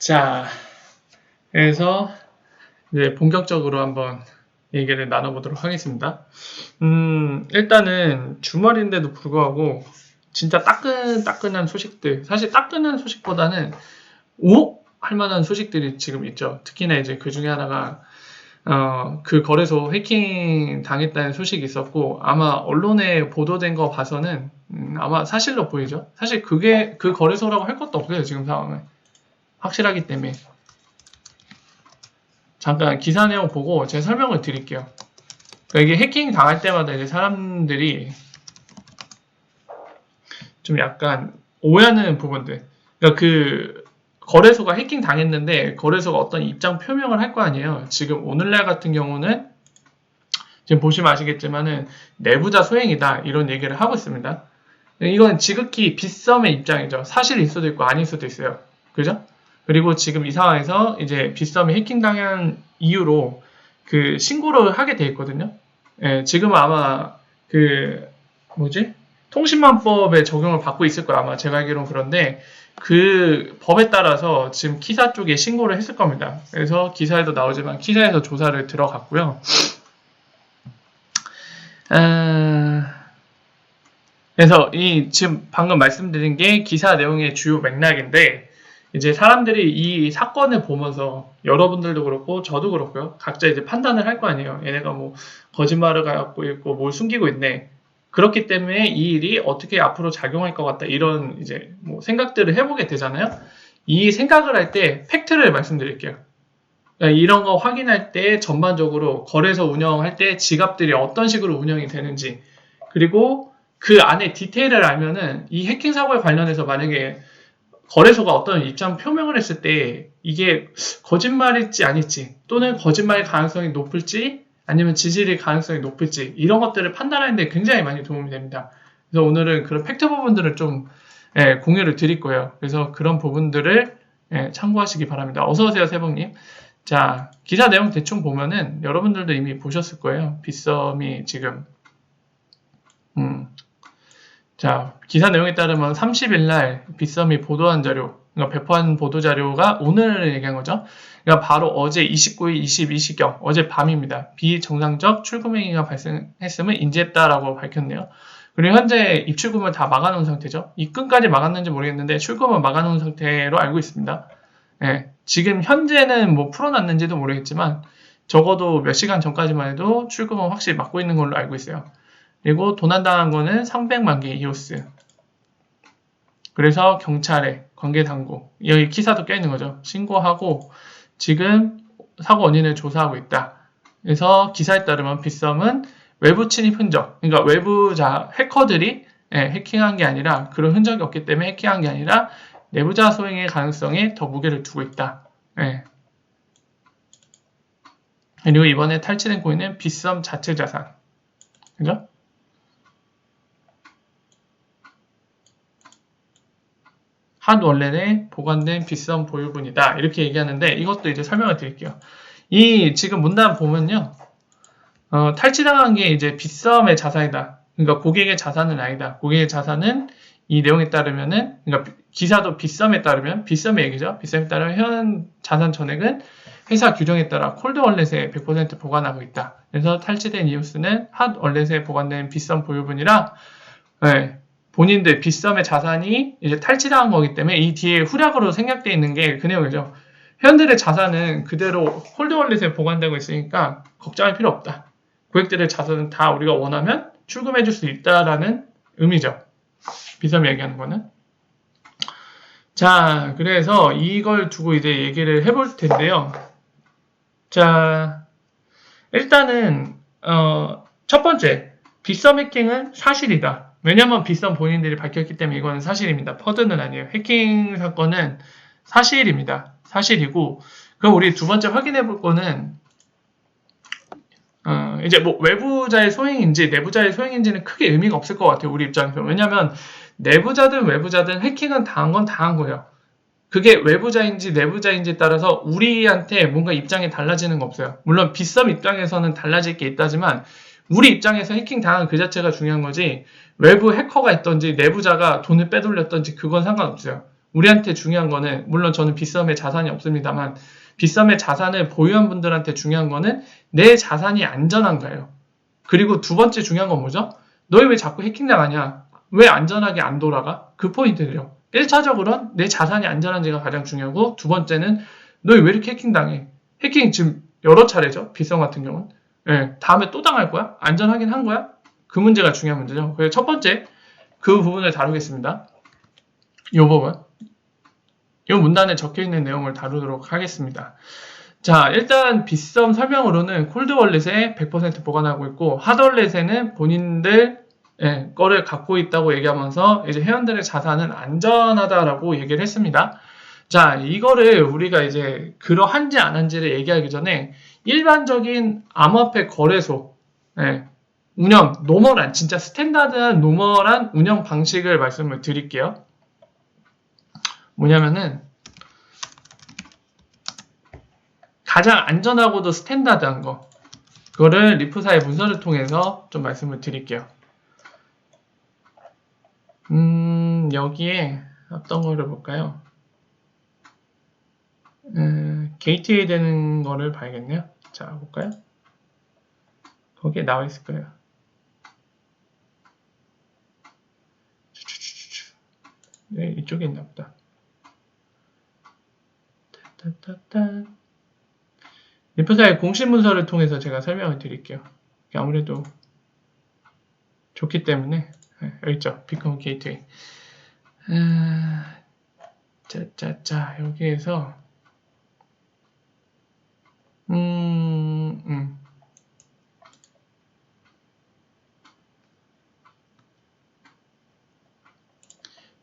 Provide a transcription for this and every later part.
자, 그래서 이제 본격적으로 한번 얘기를 나눠보도록 하겠습니다. 일단은 주말인데도 불구하고 진짜 따끈따끈한 소식들, 사실 따끈한 소식보다는 오? 할 만한 소식들이 지금 있죠. 특히나 이제 그 중에 하나가 그 거래소 해킹 당했다는 소식이 있었고, 아마 언론에 보도된 거 봐서는 아마 사실로 보이죠. 사실 그게 그 거래소라고 할 것도 없어요. 지금 상황은 확실하기 때문에. 잠깐 기사 내용 보고 제가 설명을 드릴게요. 그러니까 이게 해킹 당할 때마다 이제 사람들이 좀 약간 오해하는 부분들. 그러니까 그 거래소가 해킹 당했는데 거래소가 어떤 입장 표명을 할 거 아니에요. 지금 오늘날 같은 경우는 지금 보시면 아시겠지만은 내부자 소행이다 이런 얘기를 하고 있습니다. 이건 지극히 빗썸의 입장이죠. 사실일 수도 있고 아닐 수도 있어요. 그죠? 그리고 지금 이 상황에서 이제 빗썸이 해킹 당한 이유로 그 신고를 하게 돼 있거든요. 예, 지금 아마 그 통신망법에 적용을 받고 있을 거예요. 아마 제가 알기로는. 그런데 그 법에 따라서 지금 키사 쪽에 신고를 했을 겁니다. 그래서 기사에도 나오지만 키사에서 조사를 들어갔고요. 그래서 이 지금 방금 말씀드린 게 기사 내용의 주요 맥락인데, 이제 사람들이 이 사건을 보면서 여러분들도 그렇고 저도 그렇고요. 각자 이제 판단을 할 거 아니에요. 얘네가 뭐 거짓말을 갖고 있고 뭘 숨기고 있네. 그렇기 때문에 이 일이 어떻게 앞으로 작용할 것 같다. 이런 이제 뭐 생각들을 해보게 되잖아요. 이 생각을 할 때 팩트를 말씀드릴게요. 그러니까 이런 거 확인할 때 전반적으로 거래소 운영할 때 지갑들이 어떤 식으로 운영이 되는지, 그리고 그 안에 디테일을 알면은 이 해킹 사고에 관련해서 만약에 거래소가 어떤 입장 표명을 했을 때 이게 거짓말일지 아닐지, 또는 거짓말의 가능성이 높을지 아니면 지질의 가능성이 높을지, 이런 것들을 판단하는 데 굉장히 많이 도움이 됩니다. 그래서 오늘은 그런 팩트 부분들을 좀 공유를 드릴 거예요. 그래서 그런 부분들을 참고하시기 바랍니다. 어서오세요, 세봉님. 자, 기사 내용 대충 보면은 여러분들도 이미 보셨을 거예요. 빗썸이 지금 자, 기사 내용에 따르면 30일 날 빗썸이 보도한 자료, 그러니까 배포한 보도 자료가 오늘 얘기한 거죠. 그러니까 바로 어제 29일 22시경, 어제 밤입니다. 비정상적 출금 행위가 발생했음을 인지했다라고 밝혔네요. 그리고 현재 입출금을 다 막아놓은 상태죠. 입금까지 막았는지 모르겠는데 출금을 막아놓은 상태로 알고 있습니다. 지금 현재는 뭐 풀어놨는지도 모르겠지만 적어도 몇 시간 전까지만 해도 출금은 확실히 막고 있는 걸로 알고 있어요. 그리고 도난당한 거는 300만 개 이오스. 그래서 경찰에 관계당국, 여기 키사도 껴있는 거죠. 신고하고 지금 사고 원인을 조사하고 있다. 그래서 기사에 따르면 빗썸은 외부 침입 흔적, 그러니까 외부자 해커들이 해킹한 게 아니라, 그런 흔적이 없기 때문에 해킹한 게 아니라 내부자 소행의 가능성에 더 무게를 두고 있다. 그리고 이번에 탈취된 코인은 빗썸 자체 자산. 그죠? 핫 월렛에 보관된 빗썸 보유분이다. 이렇게 얘기하는데, 이것도 이제 설명을 드릴게요. 이 지금 문단 보면요. 탈취당한 게 이제 빗썸의 자산이다. 그러니까 고객의 자산은 아니다. 고객의 자산은 이 내용에 따르면은, 그러니까 기사도 빗썸에 따르면, 빗썸의 얘기죠. 빗썸에 따르면 현 자산 전액은 회사 규정에 따라 콜드 월렛에 100% 보관하고 있다. 그래서 탈취된 이오스는 핫 월렛에 보관된 빗썸 보유분이라, 본인들 빗썸의 자산이 이제 탈취당한 거기 때문에 이 뒤에 후략으로 생략되어 있는 게 그 내용이죠. 회원들의 자산은 그대로 홀드 월렛에 보관되고 있으니까 걱정할 필요 없다. 고객들의 자산은 다 우리가 원하면 출금해 줄 수 있다라는 의미죠. 빗썸이 얘기하는 거는. 자, 그래서 이걸 두고 이제 얘기를 해볼 텐데요. 자, 일단은 첫 번째, 빗썸 해킹은 사실이다. 왜냐면 빗썸 본인들이 밝혔기 때문에 이건 사실입니다. 퍼드는 아니에요. 해킹 사건은 사실입니다. 사실이고, 그럼 우리 두 번째 확인해 볼 거는 이제 뭐 외부자의 소행인지 내부자의 소행인지는 크게 의미가 없을 것 같아요. 우리 입장에서. 왜냐면 내부자든 외부자든 해킹은 당한 건 당한 거예요. 그게 외부자인지 내부자인지에 따라서 우리한테 뭔가 입장이 달라지는 거 없어요. 물론 빗썸 입장에서는 달라질 게 있다지만 우리 입장에서 해킹 당한 그 자체가 중요한 거지, 외부 해커가 있던지 내부자가 돈을 빼돌렸던지 그건 상관없어요. 우리한테 중요한 거는, 물론 저는 빗썸에 자산이 없습니다만, 빗썸에 자산을 보유한 분들한테 중요한 거는 내 자산이 안전한가요? 그리고 두 번째 중요한 건 뭐죠? 너희 왜 자꾸 해킹당하냐? 왜 안전하게 안 돌아가? 그 포인트들이요. 1차적으로는 내 자산이 안전한지가 가장 중요하고, 두 번째는 너희 왜 이렇게 해킹당해? 해킹 지금 여러 차례죠? 빗썸 같은 경우는. 예, 다음에 또 당할 거야? 안전하긴 한 거야? 그 문제가 중요한 문제죠. 그래서 첫 번째, 그 부분을 다루겠습니다. 이 부분. 이 문단에 적혀있는 내용을 다루도록 하겠습니다. 자, 일단 빗썸 설명으로는 콜드월렛에 100% 보관하고 있고, 하드월렛에는 본인들 거를 갖고 있다고 얘기하면서 이제 회원들의 자산은 안전하다라고 얘기를 했습니다. 자, 이거를 우리가 이제 그러한지 안 한지를 얘기하기 전에 일반적인 암호화폐 거래소 운영, 노멀한, 진짜 스탠다드한 노멀한 운영 방식을 말씀을 드릴게요. 뭐냐면은 가장 안전하고도 스탠다드한 거, 그거를 리프사의 문서를 통해서 좀 말씀을 드릴게요. 여기에 어떤 거를 볼까요? 게이트웨이 되는 거를 봐야겠네요. 자, 볼까요? 거기에 나와 있을 거예요. 네, 이쪽에 있나 보다. 리프사의 공식 문서를 통해서 제가 설명을 드릴게요. 아무래도 좋기 때문에. 여기 있죠. 비컴 게이트웨이. 자, 여기에서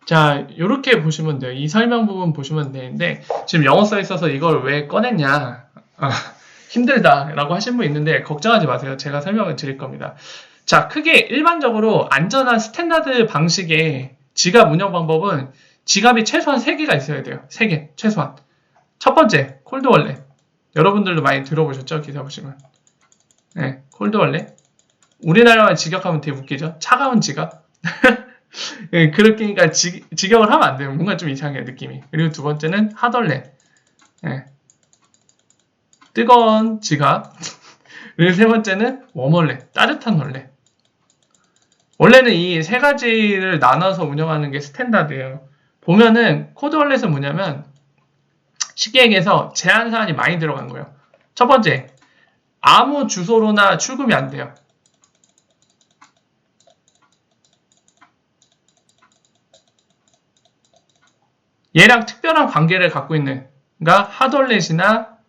자, 요렇게 보시면 돼요. 이 설명 부분 보시면 되는데, 지금 영어 써 있어서 이걸 왜 꺼냈냐, 힘들다라고 하신 분 있는데 걱정하지 마세요. 제가 설명을 드릴 겁니다. 자, 크게 일반적으로 안전한 스탠다드 방식의 지갑 운영 방법은 지갑이 최소한 3개가 있어야 돼요. 3개, 최소한. 첫 번째, 콜드월렛. 여러분들도 많이 들어보셨죠? 기사 보시면. 네, 콜드월렛. 우리나라만 직역하면 되게 웃기죠? 차가운 지갑. 네, 그러니까 직역을 하면 안 돼요. 뭔가 좀 이상해요, 느낌이. 그리고 두 번째는 하덜렛. 네. 뜨거운 지갑. 그리고 세 번째는 웜월렛. 따뜻한 월렛. 원래는 이 세 가지를 나눠서 운영하는 게 스탠다드예요. 보면은 코드월렛은 뭐냐면 쉽게 얘기해서 제한 사항이 많이 들어간 거예요. 첫 번째, 아무 주소로나 출금이 안 돼요. 얘랑 특별한 관계를 갖고 있는, 그러니까 하드월렛이나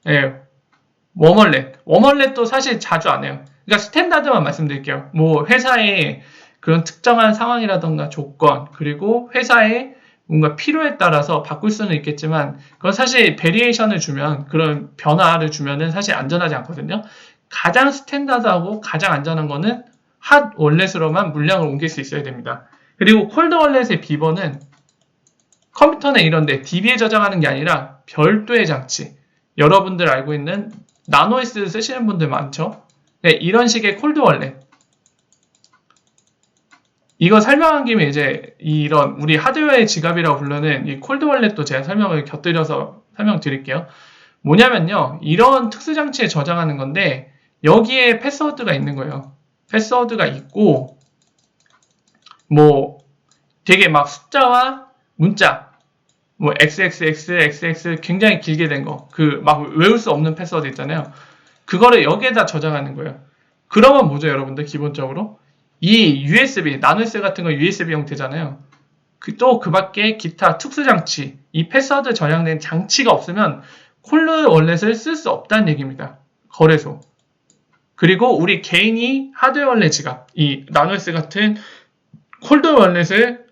웜월렛. 웜월렛도 사실 자주 안 해요. 그러니까 스탠다드만 말씀드릴게요. 뭐 회사의 그런 특정한 상황이라던가 조건, 그리고 회사의 뭔가 필요에 따라서 바꿀 수는 있겠지만, 그건 사실 베리에이션을 주면, 그런 변화를 주면은 사실 안전하지 않거든요. 가장 스탠다드하고 가장 안전한 거는 핫 월렛으로만 물량을 옮길 수 있어야 됩니다. 그리고 콜드 월렛의 비번은 컴퓨터나 이런데 DB에 저장하는 게 아니라 별도의 장치. 여러분들 알고 있는 나노S 쓰시는 분들 많죠? 네, 이런 식의 콜드 월렛. 이거 설명한 김에 이제 이런 우리 하드웨어의 지갑이라고 부르는 이 콜드 월렛도 제가 설명을 곁들여서 설명드릴게요. 뭐냐면요, 이런 특수 장치에 저장하는 건데 여기에 패스워드가 있는 거예요. 패스워드가 있고 뭐 되게 막 숫자와 문자, 뭐 XXX 굉장히 길게 된 거, 그 막 외울 수 없는 패스워드 있잖아요. 그거를 여기에다 저장하는 거예요. 그러면 뭐죠, 여러분들? 기본적으로 이 USB, 나노스 같은 거 USB 형태잖아요. 또 그 밖에 기타 특수장치, 이 패스워드 저장된 장치가 없으면 콜드 월렛을 쓸 수 없다는 얘기입니다. 거래소. 그리고 우리 개인이 하드웨어 월렛 지갑, 이 나노스 같은 콜드 월렛을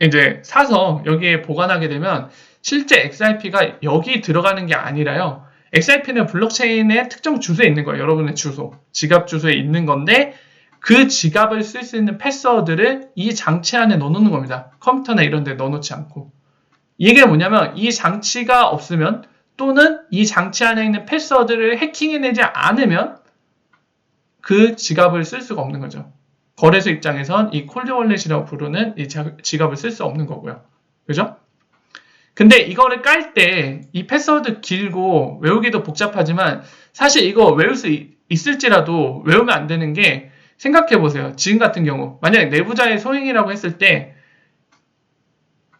이제 사서 여기에 보관하게 되면 실제 XRP가 여기 들어가는 게 아니라요. XRP는 블록체인의 특정 주소에 있는 거예요. 여러분의 주소, 지갑 주소에 있는 건데 그 지갑을 쓸 수 있는 패스워드를 이 장치 안에 넣어놓는 겁니다. 컴퓨터나 이런 데 넣어놓지 않고. 이게 뭐냐면 이 장치가 없으면 또는 이 장치 안에 있는 패스워드를 해킹해내지 않으면 그 지갑을 쓸 수가 없는 거죠. 거래소 입장에선 이 콜드 월렛이라고 부르는 이 지갑을 쓸 수 없는 거고요. 그죠? 근데 이거를 깔 때 이 패스워드 길고 외우기도 복잡하지만 사실 이거 외울 수 있을지라도 외우면 안 되는 게 생각해 보세요. 지금 같은 경우 만약에 내부자의 소행이라고 했을 때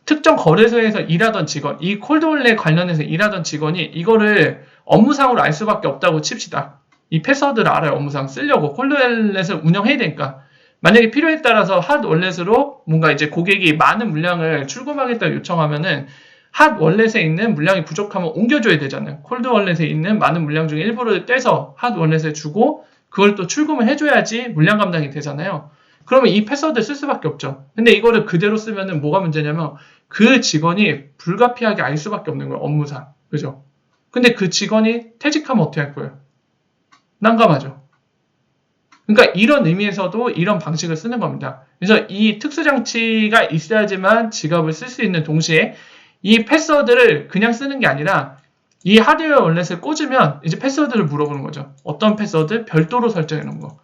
특정 거래소에서 일하던 직원, 이 콜드월렛 관련해서 일하던 직원이 이거를 업무상으로 알 수밖에 없다고 칩시다. 이 패스워드를 알아요. 업무상 쓰려고 콜드월렛을 운영해야 되니까. 만약에 필요에 따라서 핫월렛으로 뭔가 이제 고객이 많은 물량을 출금하겠다고 요청하면은 핫월렛에 있는 물량이 부족하면 옮겨줘야 되잖아요. 콜드월렛에 있는 많은 물량 중에 일부를 떼서 핫월렛에 주고 그걸 또 출금을 해줘야지 물량 감당이 되잖아요. 그러면 이 패스워드를 쓸 수밖에 없죠. 근데 이거를 그대로 쓰면은 뭐가 문제냐면 그 직원이 불가피하게 알 수밖에 없는 거예요. 업무상. 그죠? 근데 그 직원이 퇴직하면 어떻게 할 거예요? 난감하죠. 그러니까 이런 의미에서도 이런 방식을 쓰는 겁니다. 그래서 이 특수장치가 있어야지만 지갑을 쓸 수 있는 동시에 이 패스워드를 그냥 쓰는 게 아니라 이 하드웨어 월렛을 꽂으면 이제 패스워드를 물어보는 거죠. 어떤 패스워드? 별도로 설정해 놓은 거.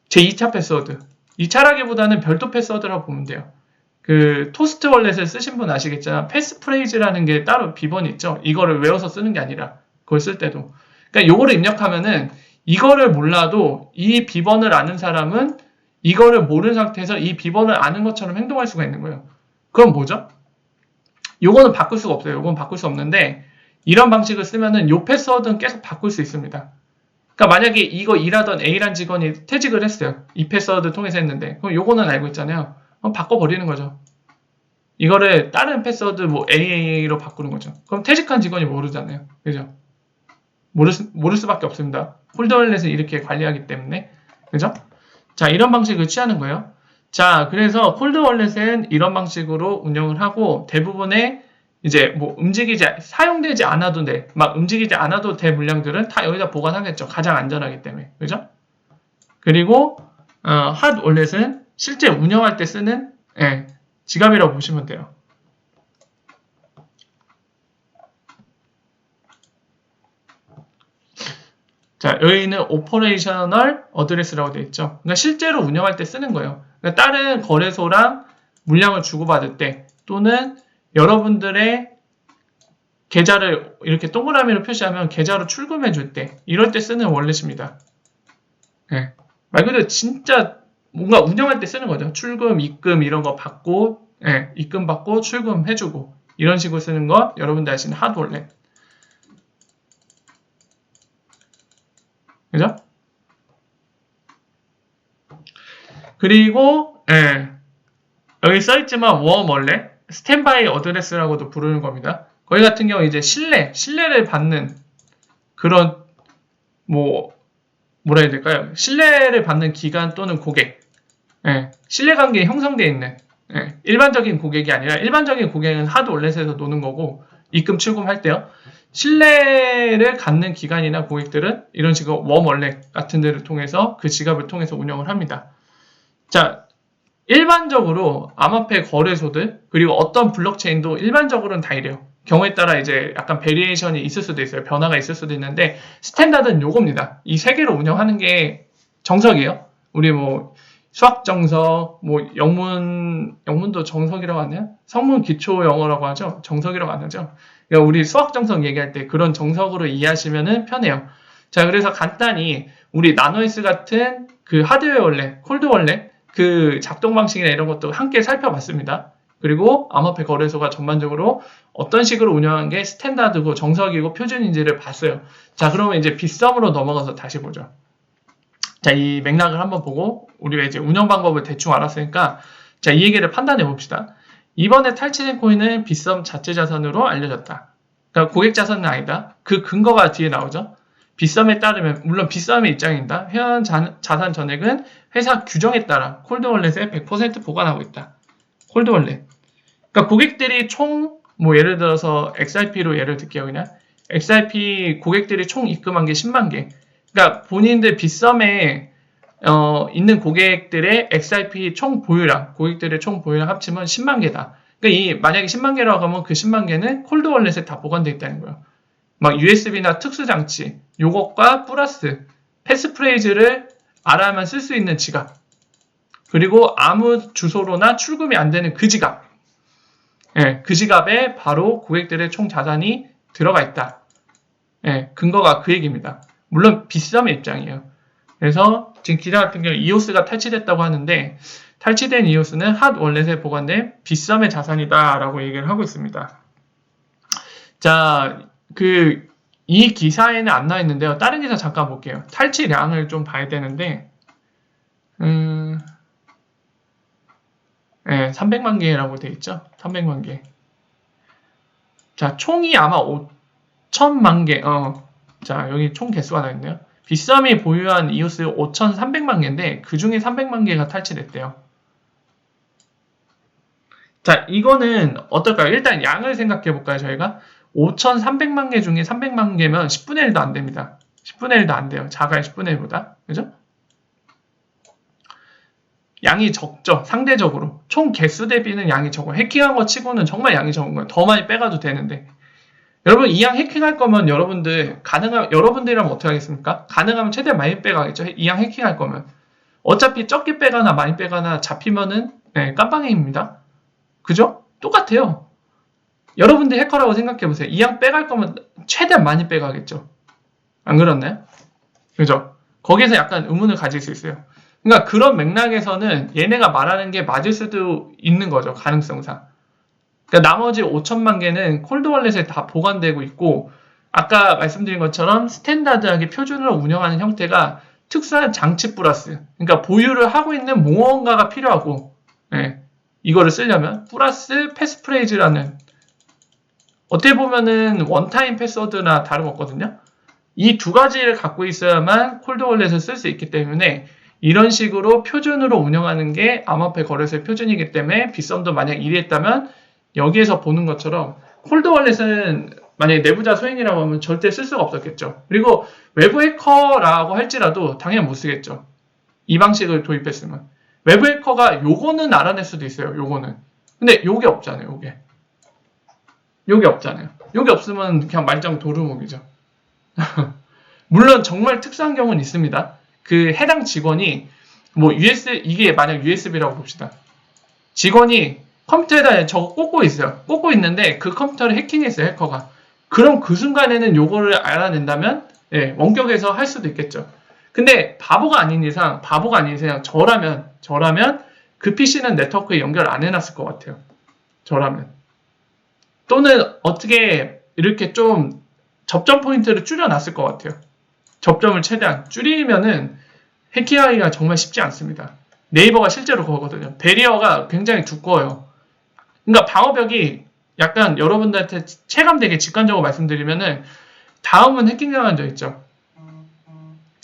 제 2차 패스워드. 2차라기보다는 별도 패스워드라고 보면 돼요. 그 토스트 월렛을 쓰신 분 아시겠지만 패스프레이즈라는 게 따로 비번이 있죠. 이거를 외워서 쓰는 게 아니라 그걸 쓸 때도. 그러니까 요거를 입력하면은 이거를 몰라도 이 비번을 아는 사람은 이거를 모르는 상태에서 이 비번을 아는 것처럼 행동할 수가 있는 거예요. 그럼 뭐죠? 요거는 바꿀 수가 없어요. 요건 바꿀 수 없는데 이런 방식을 쓰면은 요 패스워드는 계속 바꿀 수 있습니다. 그러니까 만약에 이거 일하던 A란 직원이 퇴직을 했어요. 이 패스워드 통해서 했는데 그럼 요거는 알고 있잖아요. 그럼 바꿔버리는 거죠. 이거를 다른 패스워드 뭐 AA로 바꾸는 거죠. 그럼 퇴직한 직원이 모르잖아요. 그죠? 모를 수밖에 없습니다. 콜드월렛을 이렇게 관리하기 때문에. 그죠? 자, 이런 방식을 취하는 거예요. 자, 그래서 콜드월렛은 이런 방식으로 운영을 하고 대부분의 이제 뭐 사용되지 않아도 돼. 막 움직이지 않아도 될 물량들은 다 여기다 보관하겠죠. 가장 안전하기 때문에. 그죠? 그리고 핫월렛은 실제 운영할 때 쓰는 지갑이라고 보시면 돼요. 자, 여기는 오퍼레이셔널 어드레스라고 되어 있죠. 그러니까 실제로 운영할 때 쓰는 거예요. 그러니까 다른 거래소랑 물량을 주고받을 때 또는 여러분들의 계좌를 이렇게 동그라미로 표시하면 계좌로 출금해 줄 때 이럴 때 쓰는 월렛입니다. 말 그대로 진짜 뭔가 운영할 때 쓰는 거죠. 출금, 입금 이런 거 받고 입금 받고 출금해주고 이런 식으로 쓰는 거 여러분들 아시는 핫월렛. 그죠? 그리고 여기 써있지만 웜월렛, 스탠바이 어드레스라고도 부르는 겁니다. 거기 같은 경우 이제 신뢰를 받는 그런 뭐라 해야 될까요? 신뢰를 받는 기관 또는 고객, 신뢰관계에 형성되어 있는 일반적인 고객이 아니라 일반적인 고객은 핫월렛에서 노는 거고 입금 출금할 때요. 신뢰를 갖는 기관이나 고객들은 이런 식으로 웜월렛 같은 데를 통해서 그 지갑을 통해서 운영을 합니다. 자, 일반적으로 암호화폐 거래소들 그리고 어떤 블록체인도 일반적으로는 다 이래요. 경우에 따라 이제 약간 베리에이션이 있을 수도 있어요. 변화가 있을 수도 있는데 스탠다드는 요겁니다. 이 세 개로 운영하는 게 정석이에요. 우리 뭐 수학 정석, 뭐 영문도 정석이라고 하나요? 성문 기초 영어라고 하죠. 정석이라고 안 하죠. 그러니까 우리 수학 정석 얘기할 때 그런 정석으로 이해하시면 편해요. 자, 그래서 간단히 우리 나노이스 같은 그 하드웨어 월렛, 콜드 월렛 그 작동 방식이나 이런 것도 함께 살펴봤습니다. 그리고 암호화폐 거래소가 전반적으로 어떤 식으로 운영한 게 스탠다드고 정석이고 표준인지를 봤어요. 자, 그러면 이제 빗썸으로 넘어가서 다시 보죠. 자, 이 맥락을 한번 보고 우리가 이제 운영 방법을 대충 알았으니까 자, 이 얘기를 판단해 봅시다. 이번에 탈취된 코인은 빗썸 자체 자산으로 알려졌다. 그러니까 고객 자산은 아니다. 그 근거가 뒤에 나오죠. 빗썸에 따르면 물론 빗썸의 입장입니다. 회원 자산 전액은 회사 규정에 따라 콜드월렛에 100% 보관하고 있다. 콜드월렛. 그러니까 고객들이 총 뭐 예를 들어서 XRP로 예를 들게요. 그냥 XRP 고객들이 총 입금한 게 10만 개. 그러니까 본인들 빗썸에 있는 고객들의 XRP 총 보유량, 고객들의 총 보유량 합치면 10만 개다. 그러니까 만약에 10만 개라고 하면 그 10만 개는 콜드월렛에 다 보관되어 있다는 거예요. 막 USB나 특수장치, 요것과 플러스 패스프레이즈를 알아야만 쓸 수 있는 지갑. 그리고 아무 주소로나 출금이 안 되는 그 지갑. 예, 그 지갑에 바로 고객들의 총 자산이 들어가 있다. 예, 근거가 그 얘기입니다. 물론 빗썸의 입장이에요. 그래서 지금 기사 같은 경우 이오스가 탈취됐다고 하는데 탈취된 이오스는 핫 월렛에 보관된 빗썸의 자산이다라고 얘기를 하고 있습니다. 자, 이 기사에는 안 나와 있는데요. 다른 기사 잠깐 볼게요. 탈취량을 좀 봐야 되는데, 네, 300만 개라고 돼 있죠. 300만 개. 자, 총이 아마 5천만 개. 자, 여기 총 개수가 나와 있네요. 빗썸이 보유한 이오스 5,300만 개인데 그 중에 300만 개가 탈취됐대요. 자, 이거는 어떨까요? 일단 양을 생각해 볼까요, 저희가? 5,300만 개 중에 300만 개면 10분의 1도 안 됩니다. 10분의 1도 안 돼요. 자가의 10분의 1보다. 그죠? 양이 적죠. 상대적으로. 총 개수 대비는 양이 적어요. 해킹한 거 치고는 정말 양이 적은 거예요. 더 많이 빼가도 되는데. 여러분, 이 양 해킹할 거면 여러분들이라면 어떻게 하겠습니까? 가능하면 최대한 많이 빼가겠죠. 이 양 해킹할 거면. 어차피 적게 빼거나 많이 빼거나 잡히면은, 네, 깜빵행입니다. 그죠? 똑같아요. 여러분들 해커라고 생각해보세요. 이 양 빼갈 거면 최대한 많이 빼가겠죠. 안 그렇나요? 그죠? 거기에서 약간 의문을 가질 수 있어요. 그러니까 그런 맥락에서는 얘네가 말하는 게 맞을 수도 있는 거죠. 가능성상. 그러니까 나머지 5천만 개는 콜드월렛에 다 보관되고 있고 아까 말씀드린 것처럼 스탠다드하게 표준으로 운영하는 형태가 특수한 장치 플러스 그러니까 보유를 하고 있는 무언가가 필요하고 네, 이거를 쓰려면 플러스 패스프레이즈라는 어떻게 보면은 원타임 패스워드나 다름없거든요. 이 두 가지를 갖고 있어야만 콜드월렛을 쓸 수 있기 때문에 이런 식으로 표준으로 운영하는 게 암호화폐 거래소의 표준이기 때문에 빗썸도 만약 이랬다면 여기에서 보는 것처럼 콜드월렛은 만약에 내부자 소행이라고 하면 절대 쓸 수가 없었겠죠. 그리고 외부 해커라고 할지라도 당연히 못 쓰겠죠. 이 방식을 도입했으면. 외부 해커가 요거는 알아낼 수도 있어요. 요거는. 근데 요게 없잖아요. 요게 없잖아요. 요게 없으면 그냥 말짱 도루묵이죠. 물론 정말 특수한 경우는 있습니다. 그 해당 직원이 이게 만약 USB라고 봅시다. 직원이 컴퓨터에다 저거 꽂고 있어요. 꽂고 있는데 그 컴퓨터를 해킹했어요. 해커가. 그럼 그 순간에는 요거를 알아낸다면 예, 원격에서 할 수도 있겠죠. 근데 바보가 아닌 이상 저라면 그 PC는 네트워크에 연결 안 해놨을 것 같아요. 저라면. 또는 어떻게 이렇게 좀 접점 포인트를 줄여놨을 것 같아요. 접점을 최대한 줄이면은 해킹하기가 정말 쉽지 않습니다. 네이버가 실제로 그거거든요. 베리어가 굉장히 두꺼워요. 그러니까 방어벽이 약간 여러분들한테 체감되게 직관적으로 말씀드리면은 다음은 해킹 당한 적 있죠.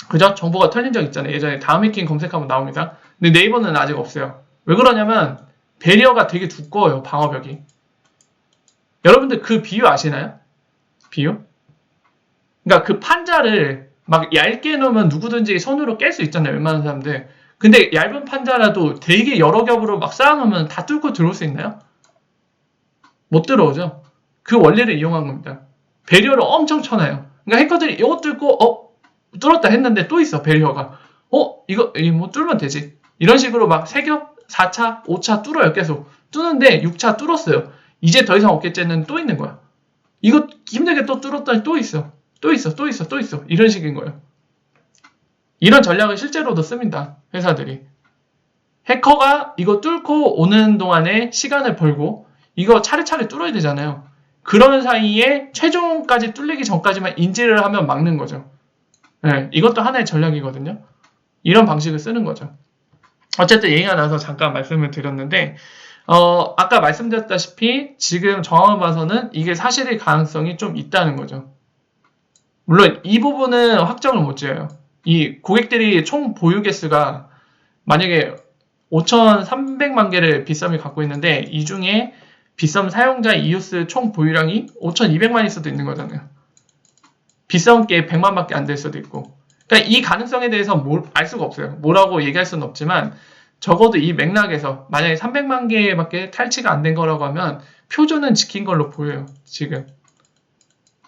그죠? 정보가 털린 적 있잖아요. 예전에 다음 해킹 검색하면 나옵니다. 근데 네이버는 아직 없어요. 왜 그러냐면 베리어가 되게 두꺼워요. 방어벽이. 여러분들 그 비유 아시나요? 비유? 그러니까 그 판자를 막 얇게 놓으면 누구든지 손으로 깰 수 있잖아요. 웬만한 사람들. 근데 얇은 판자라도 되게 여러 겹으로 막 쌓아놓으면 다 뚫고 들어올 수 있나요? 못 들어오죠. 그 원리를 이용한 겁니다. 배리어를 엄청 쳐놔요. 그러니까 해커들이 이거 뚫고 뚫었다 했는데 또 있어. 배리어가. 이거 뭐 뚫으면 되지. 이런 식으로 막 3겹, 4차, 5차 뚫어요. 계속. 뚫는데 6차 뚫었어요. 이제 더 이상 없겠지는 또 있는 거야. 이거 힘들게 또 뚫었더니 또 있어. 또 있어. 이런 식인 거예요. 이런 전략을 실제로도 씁니다. 회사들이. 해커가 이거 뚫고 오는 동안에 시간을 벌고 이거 차례차례 뚫어야 되잖아요. 그런 사이에 최종까지 뚫리기 전까지만 인지를 하면 막는 거죠. 네, 이것도 하나의 전략이거든요. 이런 방식을 쓰는 거죠. 어쨌든 얘기가 나서 잠깐 말씀을 드렸는데 아까 말씀드렸다시피 지금 정황을 봐서는 이게 사실일 가능성이 좀 있다는 거죠. 물론 이 부분은 확정을 못 지어요. 이 고객들이 총 보유 개수가 만약에 5,300만 개를 빗썸이 갖고 있는데 이 중에 빗썸 사용자 이오스 총 보유량이 5,200만일 수도 있는 거잖아요. 빗썸께 100만밖에 안 될 수도 있고. 그러니까 이 가능성에 대해서 알 수가 없어요. 뭐라고 얘기할 수는 없지만 적어도 이 맥락에서 만약에 300만 개밖에 탈취가 안 된 거라고 하면 표준은 지킨 걸로 보여요. 지금.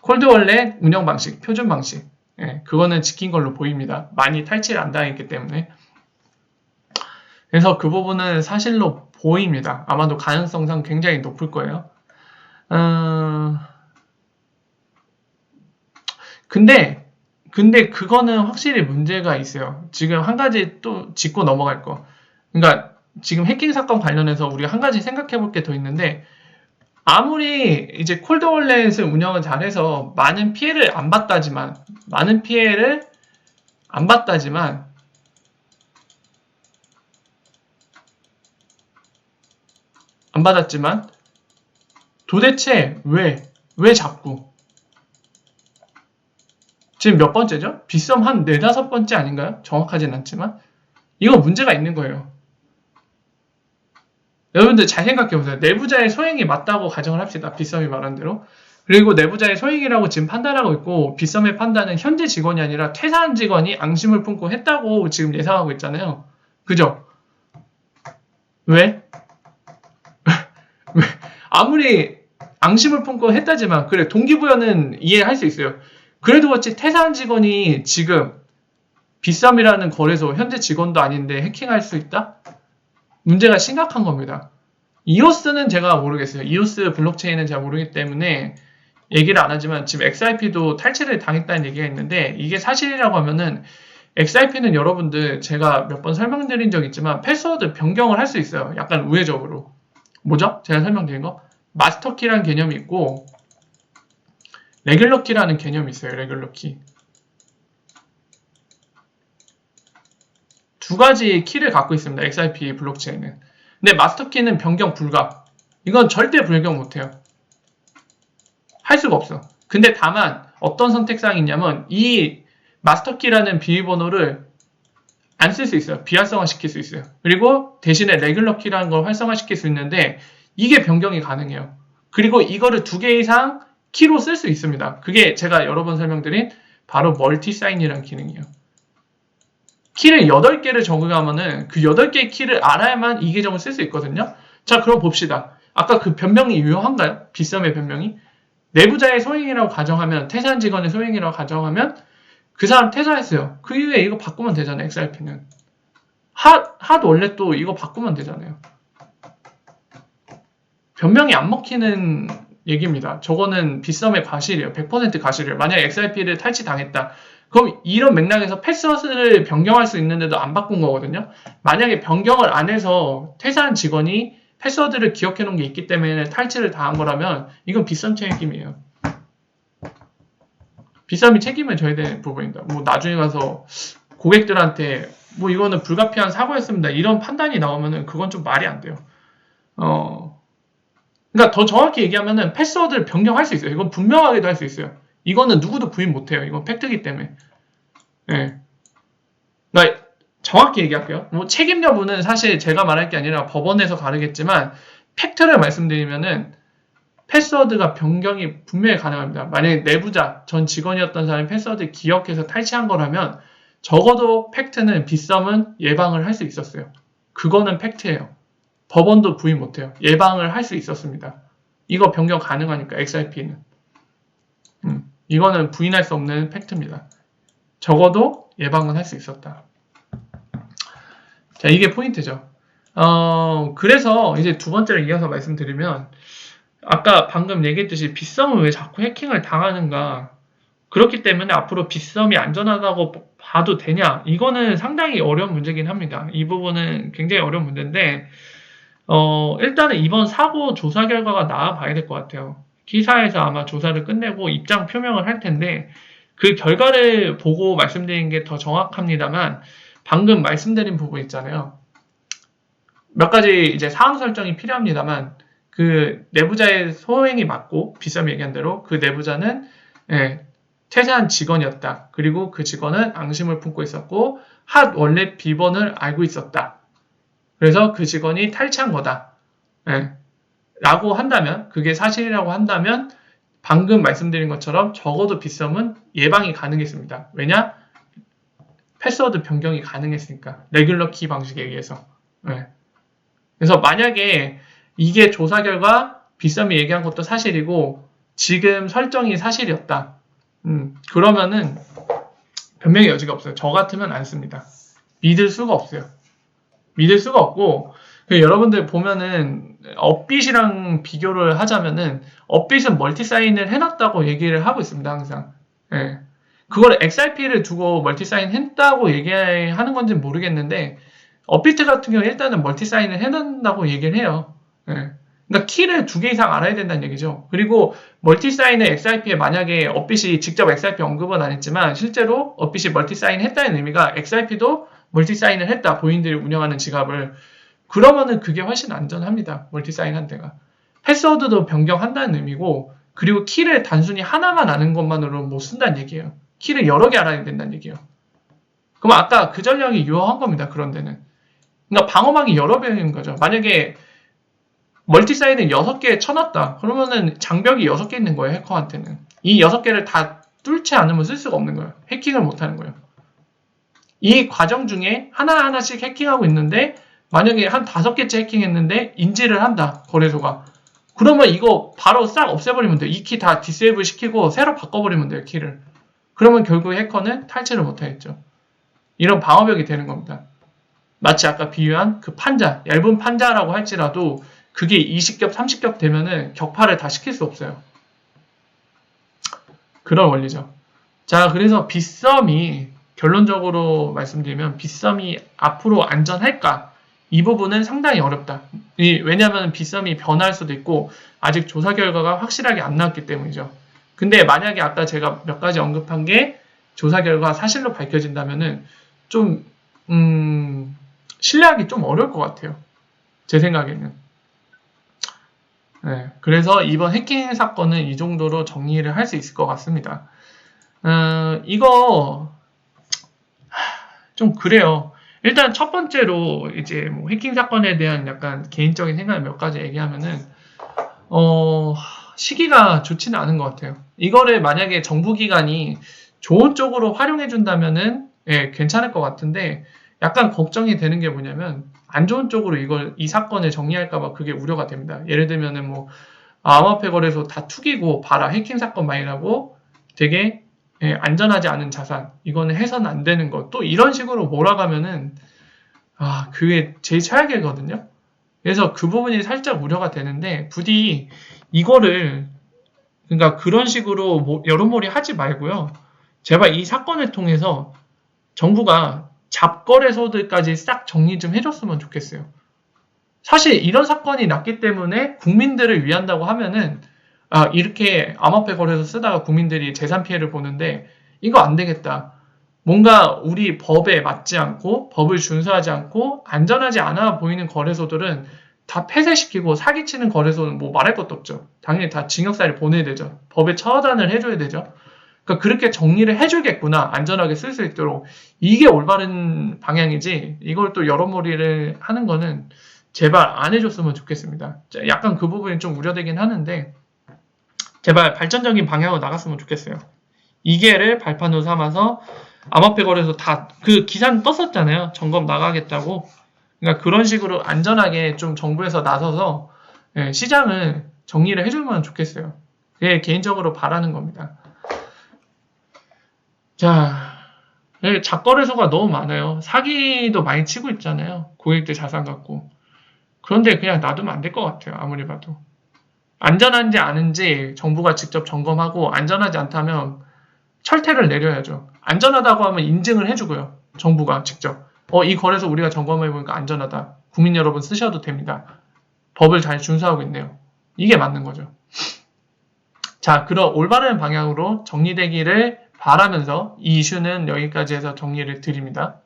콜드월렛 운영 방식, 표준 방식. 예, 그거는 지킨 걸로 보입니다. 많이 탈취를 안 당했기 때문에. 그래서 그 부분은 사실로 보입니다. 아마도 가능성상 굉장히 높을 거예요. 근데 그거는 확실히 문제가 있어요. 지금 한 가지 또 짚고 넘어갈 거. 그러니까 지금 해킹 사건 관련해서 우리가 한 가지 생각해 볼 게 더 있는데, 아무리 이제 콜드월렛을 운영을 잘해서 많은 피해를 안 받다지만 안 받았지만 도대체 왜 자꾸 지금 몇 번째죠? 빗썸 한 4, 5번째 아닌가요? 정확하진 않지만 이거 문제가 있는 거예요. 여러분들 잘 생각해보세요. 내부자의 소행이 맞다고 가정을 합시다. 빗썸이 말한 대로. 그리고 내부자의 소행이라고 지금 판단하고 있고, 빗썸의 판단은 현재 직원이 아니라 퇴사한 직원이 앙심을 품고 했다고 지금 예상하고 있잖아요. 그죠? 왜? 아무리 앙심을 품고 했다지만, 그래, 동기부여는 이해할 수 있어요. 그래도 그렇지 퇴사한 직원이 지금 빗썸이라는 거래소 현재 직원도 아닌데 해킹할 수 있다? 문제가 심각한 겁니다. 이오스는 제가 모르겠어요. 이오스 블록체인은 제가 모르기 때문에 얘기를 안 하지만 지금 XRP도 탈취를 당했다는 얘기가 있는데, 이게 사실이라고 하면은 XRP는 여러분들 제가 몇 번 설명드린 적 있지만 패스워드 변경을 할 수 있어요. 약간 우회적으로. 뭐죠? 제가 설명드린 거? 마스터키라는 개념이 있고 레귤러 키라는 개념이 있어요. 레귤러 키. 두 가지 키를 갖고 있습니다. XRP 블록체인은. 근데 마스터키는 변경 불가. 이건 절대 변경 못해요. 할 수가 없어. 근데 다만 어떤 선택사항이 있냐면 이 마스터키라는 비밀번호를 안 쓸 수 있어요. 비활성화 시킬 수 있어요. 그리고 대신에 레귤러 키라는 걸 활성화시킬 수 있는데 이게 변경이 가능해요. 그리고 이거를 2개 이상 키로 쓸 수 있습니다. 그게 제가 여러 번 설명드린 바로 멀티사인이라는 기능이에요. 키를 8개를 적용하면은 그 8개의 키를 알아야만 이 계정을 쓸 수 있거든요. 자, 그럼 봅시다. 아까 그 변명이 유효한가요? 빗썸의 변명이? 내부자의 소행이라고 가정하면, 퇴사한 직원의 소행이라고 가정하면 그 사람 퇴사했어요. 그 이후에 이거 바꾸면 되잖아요. XRP는. 핫 월렛도 이거 바꾸면 되잖아요. 변명이 안 먹히는 얘기입니다. 저거는 빗썸의 과실이에요. 100% 과실이에요. 만약에 XRP를 탈취당했다. 그럼 이런 맥락에서 패스워드를 변경할 수 있는데도 안 바꾼 거거든요. 만약에 변경을 안 해서 퇴사한 직원이 패스워드를 기억해 놓은 게 있기 때문에 탈취를 당한 거라면 이건 빗썸 책임이에요. 빗썸이 책임을 져야 되는 부분입니다. 뭐 나중에 가서 고객들한테 뭐 이거는 불가피한 사고였습니다. 이런 판단이 나오면은 그건 좀 말이 안 돼요. 그러니까 더 정확히 얘기하면은 패스워드를 변경할 수 있어요. 이건 분명하게도 할 수 있어요. 이거는 누구도 부인 못해요. 이건 팩트이기 때문에. 네. 그러니까 정확히 얘기할게요. 뭐 책임 여부는 사실 제가 말할 게 아니라 법원에서 가르겠지만 팩트를 말씀드리면은 패스워드가 변경이 분명히 가능합니다. 만약에 내부자, 전 직원이었던 사람이 패스워드 기억해서 탈취한 거라면 적어도 팩트는 빗썸은 예방을 할 수 있었어요. 그거는 팩트예요. 법원도 부인 못해요. 예방을 할 수 있었습니다. 이거 변경 가능하니까 XRP는. 이거는 부인할 수 없는 팩트입니다. 적어도 예방은 할 수 있었다. 자, 이게 포인트죠. 그래서 이제 두 번째로 이어서 말씀드리면 아까 방금 얘기했듯이 빗썸은 왜 자꾸 해킹을 당하는가? 그렇기 때문에 앞으로 빗썸이 안전하다고 봐도 되냐? 이거는 상당히 어려운 문제긴 합니다. 이 부분은 굉장히 어려운 문제인데 일단은 이번 사고 조사 결과가 나와봐야 될 것 같아요. 기사에서 아마 조사를 끝내고 입장 표명을 할 텐데 그 결과를 보고 말씀드리는 게 더 정확합니다만 방금 말씀드린 부분 있잖아요. 몇 가지 이제 사항 설정이 필요합니다만 그 내부자의 소행이 맞고 빗썸이 얘기한 대로 그 내부자는 퇴사한 직원이었다. 그리고 그 직원은 앙심을 품고 있었고 핫 월렛 비번을 알고 있었다. 그래서 그 직원이 탈취한 거다. 라고 한다면, 그게 사실이라고 한다면 방금 말씀드린 것처럼 적어도 빗썸은 예방이 가능했습니다. 왜냐? 패스워드 변경이 가능했으니까. 레귤러 키 방식에 의해서. 그래서 만약에 이게 조사 결과 빗썸이 얘기한 것도 사실이고 지금 설정이 사실이었다. 그러면은 변명의 여지가 없어요. 저 같으면 안 씁니다. 믿을 수가 없어요. 믿을 수가 없고 여러분들 보면은 업빗이랑 비교를 하자면은 업빗은 멀티 사인을 해놨다고 얘기를 하고 있습니다, 항상. 예. 그걸 XRP를 두고 멀티 사인 했다고 얘기하는 건지는 모르겠는데 업비트 같은 경우 일단은 멀티 사인을 해놓는다고 얘기를 해요. 예. 그러니까 키를 2개 이상 알아야 된다는 얘기죠. 그리고 멀티 사인을 XRP에 만약에 업빗이 직접 XRP 언급은 안 했지만 실제로 업빗이 멀티 사인 했다는 의미가 XRP도 멀티 사인을 했다. 본인들이 운영하는 지갑을. 그러면은 그게 훨씬 안전합니다. 멀티 사인 한 데가. 패스워드도 변경한다는 의미고 그리고 키를 단순히 하나만 아는 것만으로 못 쓴다는 얘기예요. 키를 여러 개 알아야 된다는 얘기예요. 그럼 아까 그 전략이 유효한 겁니다. 그런 데는. 그러니까 방어망이 여러 배인 거죠. 만약에 멀티 사인을 6개 쳐놨다. 그러면은 장벽이 6개 있는 거예요. 해커한테는. 이 6개를 다 뚫지 않으면 쓸 수가 없는 거예요. 해킹을 못하는 거예요. 이 과정 중에 하나하나씩 해킹하고 있는데 만약에 한 5개째 해킹했는데 인지를 한다. 거래소가. 그러면 이거 바로 싹 없애버리면 돼요. 이 키 다 디세이블 시키고 새로 바꿔버리면 돼요. 키를. 그러면 결국 해커는 탈취를 못하겠죠. 이런 방어벽이 되는 겁니다. 마치 아까 비유한 그 판자, 얇은 판자라고 할지라도 그게 20겹, 30겹 되면은 격파를 다 시킬 수 없어요. 그런 원리죠. 자, 그래서 빗썸이 결론적으로 말씀드리면 빗썸이 앞으로 안전할까? 이 부분은 상당히 어렵다. 왜냐하면 빗썸이 변할 수도 있고 아직 조사 결과가 확실하게 안 나왔기 때문이죠. 근데 만약에 아까 제가 몇 가지 언급한 게 조사 결과 사실로 밝혀진다면은 좀 신뢰하기 좀 어려울 것 같아요. 제 생각에는. 네, 그래서 이번 해킹 사건은 이 정도로 정리를 할 수 있을 것 같습니다. 이거 좀 그래요. 일단 첫 번째로 이제 뭐 해킹 사건에 대한 약간 개인적인 생각 몇 가지 얘기하면은 시기가 좋지는 않은 것 같아요. 이거를 만약에 정부기관이 좋은 쪽으로 활용해 준다면은 예, 괜찮을 것 같은데 약간 걱정이 되는 게 뭐냐면 안 좋은 쪽으로 이 사건을 정리할까봐 그게 우려가 됩니다. 예를 들면은 뭐 암호화폐 거래소 다 투기고 봐라 해킹 사건 많이 나고 되게 예, 안전하지 않은 자산 이거는 해서는 안 되는 것 또 이런 식으로 몰아가면은 그게 제일 최악이거든요. 그래서 그 부분이 살짝 우려가 되는데 부디 이거를 그러니까 그런 식으로 여론몰이 하지 말고요. 제발 이 사건을 통해서 정부가 잡거래소들까지 싹 정리 좀 해줬으면 좋겠어요. 사실 이런 사건이 났기 때문에 국민들을 위한다고 하면은 이렇게 암호화폐 거래소 쓰다가 국민들이 재산 피해를 보는데 이거 안 되겠다. 뭔가 우리 법에 맞지 않고 법을 준수하지 않고 안전하지 않아 보이는 거래소들은 다 폐쇄시키고 사기치는 거래소는 뭐 말할 것도 없죠. 당연히 다 징역사를 보내야 되죠. 법에 처단을 해줘야 되죠. 그러니까 그렇게 정리를 해주겠구나. 안전하게 쓸 수 있도록. 이게 올바른 방향이지 이걸 또 여론몰이를 하는 거는 제발 안 해줬으면 좋겠습니다. 약간 그 부분이 좀 우려되긴 하는데 제발 발전적인 방향으로 나갔으면 좋겠어요. 이게를 발판으로 삼아서 암호화폐 거래소 다 그 기사는 떴었잖아요. 점검 나가겠다고. 그러니까 그런 식으로 안전하게 좀 정부에서 나서서 시장을 정리를 해주면 좋겠어요. 그게 개인적으로 바라는 겁니다. 자, 잡거래소가 너무 많아요. 사기도 많이 치고 있잖아요. 고객들 자산 갖고. 그런데 그냥 놔두면 안 될 것 같아요. 아무리 봐도. 안전한지 아닌지 정부가 직접 점검하고 안전하지 않다면 철퇴를 내려야죠. 안전하다고 하면 인증을 해주고요. 정부가 직접. 이 거래소 우리가 점검해보니까 안전하다. 국민 여러분 쓰셔도 됩니다. 법을 잘 준수하고 있네요. 이게 맞는 거죠. 자, 그런 올바른 방향으로 정리되기를 바라면서 이 이슈는 여기까지 해서 정리를 드립니다.